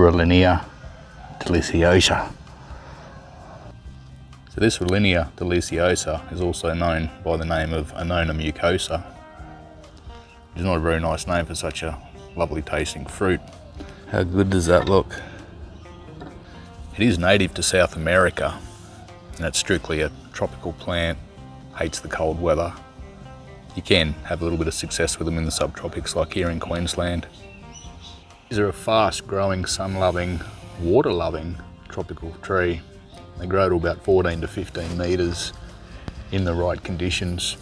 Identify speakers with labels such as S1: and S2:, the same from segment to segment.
S1: Rollinia deliciosa. So this Rollinia deliciosa is also known by the name of Annona Mucosa, which is not a very nice name for such a lovely tasting fruit. How good does that look? It is native to South America, and it's strictly a tropical plant, hates the cold weather. You can have a little bit of success with them in the subtropics like here in Queensland. These are a fast growing, sun-loving, water-loving tropical tree. They grow to about 14 to 15 metres in the right conditions.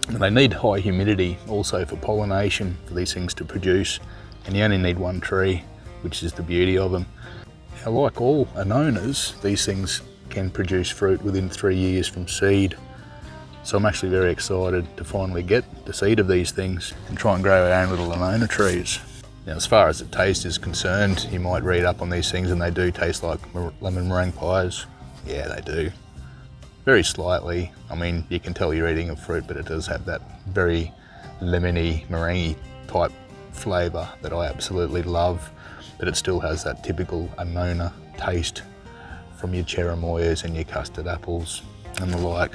S1: And they need high humidity also for pollination for these things to produce, and you only need one tree, which is the beauty of them. Now, like all annonas, these things can produce fruit within 3 years from seed. So I'm actually very excited to finally get the seed of these things and try and grow our own little Annona trees. Now, as far as the taste is concerned, you might read up on these things and they do taste like lemon meringue pies. Yeah, they do. Very slightly. I mean, you can tell you're eating a fruit, but it does have that very lemony, meringue type flavour that I absolutely love. But it still has that typical Annona taste from your cherimoyas and your custard apples and the like.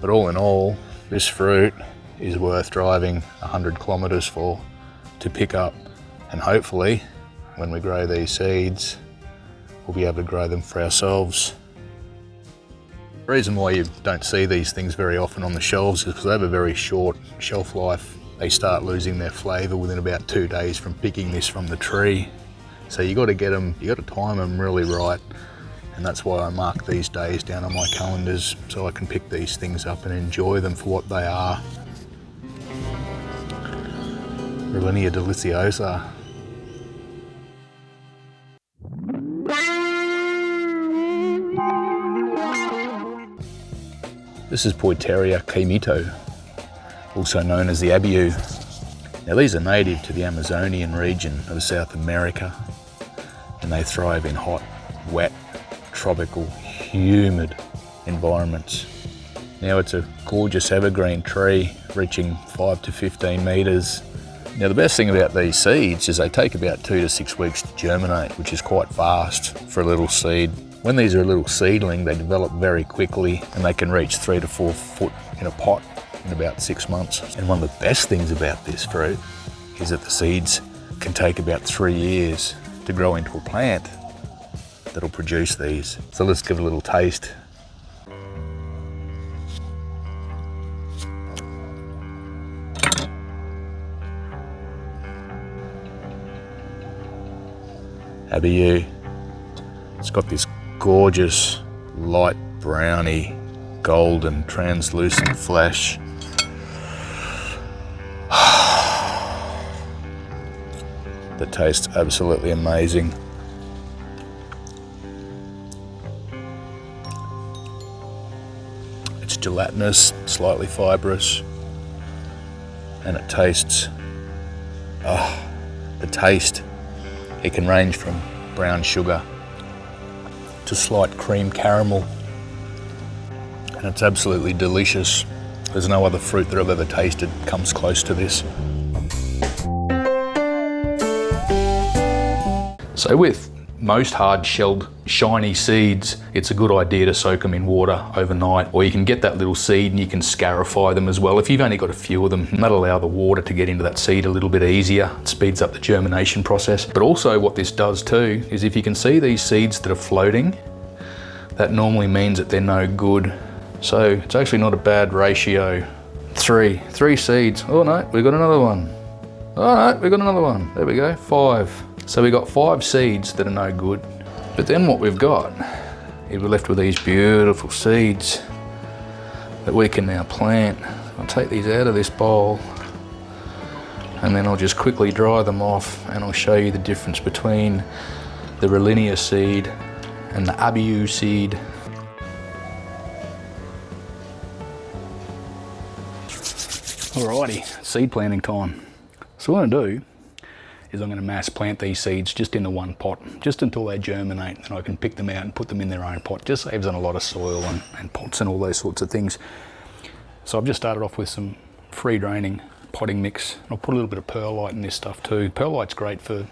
S1: But all in all, this fruit is worth driving 100 kilometres for to pick up, and hopefully when we grow these seeds we'll be able to grow them for ourselves. The reason why you don't see these things very often on the shelves is because they have a very short shelf life. They start losing their flavour within about 2 days from picking this from the tree. So you got to get them, you got to time them really right, and that's why I mark these days down on my calendars so I can pick these things up and enjoy them for what they are. Rollinia deliciosa. This is Pouteria Caimito, also known as the Abiu. Now, these are native to the Amazonian region of South America, and they thrive in hot, wet, tropical, humid environments. Now, it's a gorgeous evergreen tree reaching 5 to 15 metres. Now, the best thing about these seeds is they take about 2 to 6 weeks to germinate, which is quite fast for a little seed. When these are a little seedling, they develop very quickly and they can reach 3 to 4 foot in a pot in about 6 months. And one of the best things about this fruit is that the seeds can take about 3 years to grow into a plant that'll produce these. So let's give it a little taste. Abiu. It's got this gorgeous light browny, golden, translucent flesh. That tastes absolutely amazing. It's gelatinous, slightly fibrous, and it tastes, the taste, it can range from brown sugar to slight cream caramel, and it's absolutely delicious. There's no other fruit that I've ever tasted comes close to this. So with most hard-shelled, shiny seeds, it's a good idea to soak them in water overnight, or you can get that little seed and you can scarify them as well. If you've only got a few of them, that'll allow the water to get into that seed a little bit easier. It speeds up the germination process. But also what this does too, is if you can see these seeds that are floating, that normally means that they're no good. So it's actually not a bad ratio. Three seeds. Oh no, we've got another one. Oh no, we've got another one. There we go, 5. So we got 5 seeds that are no good. But then what we've got is we're left with these beautiful seeds that we can now plant. I'll take these out of this bowl and then I'll just quickly dry them off, and I'll show you the difference between the Rollinia seed and the Abiu seed. Alrighty, seed planting time. So what I'm going to do is I'm going to mass plant these seeds just into one pot, just until they germinate, and I can pick them out and put them in their own pot. Just saves on a lot of soil and pots and all those sorts of things. So I've just started off with some free draining potting mix. I'll put a little bit of perlite in this stuff too. Perlite's great for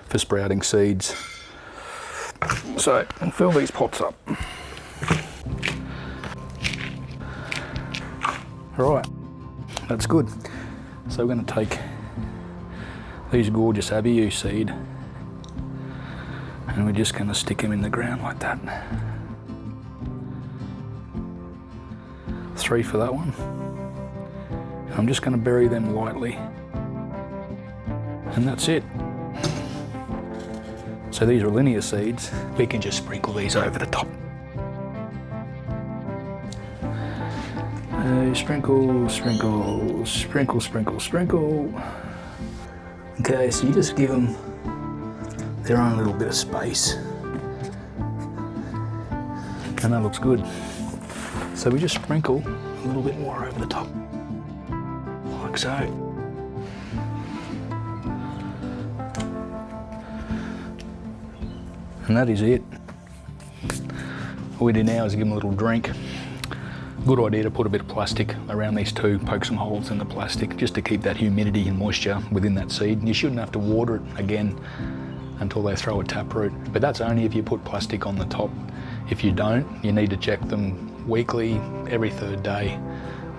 S2: for sprouting seeds. So, and fill these pots up. Alright, that's good. So we're going to take these gorgeous Abiu seed and we're just going to stick them in the ground like that. 3 for that one. And I'm just going to bury them lightly. And that's it. So these Rollinia seeds, we can just sprinkle these over the top. Sprinkle, sprinkle, sprinkle, sprinkle, sprinkle. Okay, so you just give them their own little bit of space. And that looks good. So we just sprinkle a little bit more over the top, like so. And that is it. All we do now is give them a little drink. Good idea to put a bit of plastic around these two, poke some holes in the plastic just to keep that humidity and moisture within that seed. You shouldn't have to water it again until they throw a taproot, but that's only if you put plastic on the top. If you don't, you need to check them weekly, every 3rd day.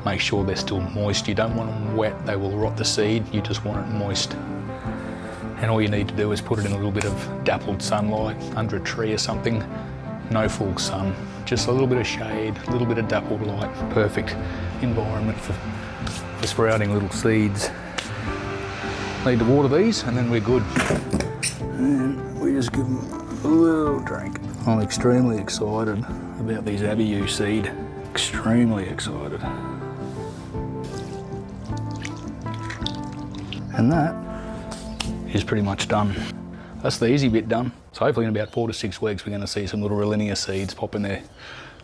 S2: Make sure they're still moist. You don't want them wet, they will rot the seed. You just want it moist. And all you need to do is put it in a little bit of dappled sunlight under a tree or something. No full sun, just a little bit of shade, a little bit of dappled light. Perfect environment for sprouting little seeds. Need to water these and then we're good. And we just give them a little drink. I'm extremely excited about these Abiu seed. Extremely excited. And that is pretty much done. That's the easy bit done. So hopefully in about 4 to 6 weeks we're going to see some little Rollinia seeds popping their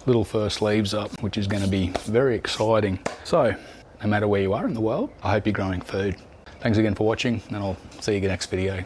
S2: little first leaves up, which is going to be very exciting. So no matter where you are in the world, I hope you're growing food. Thanks again for watching and I'll see you in the next video.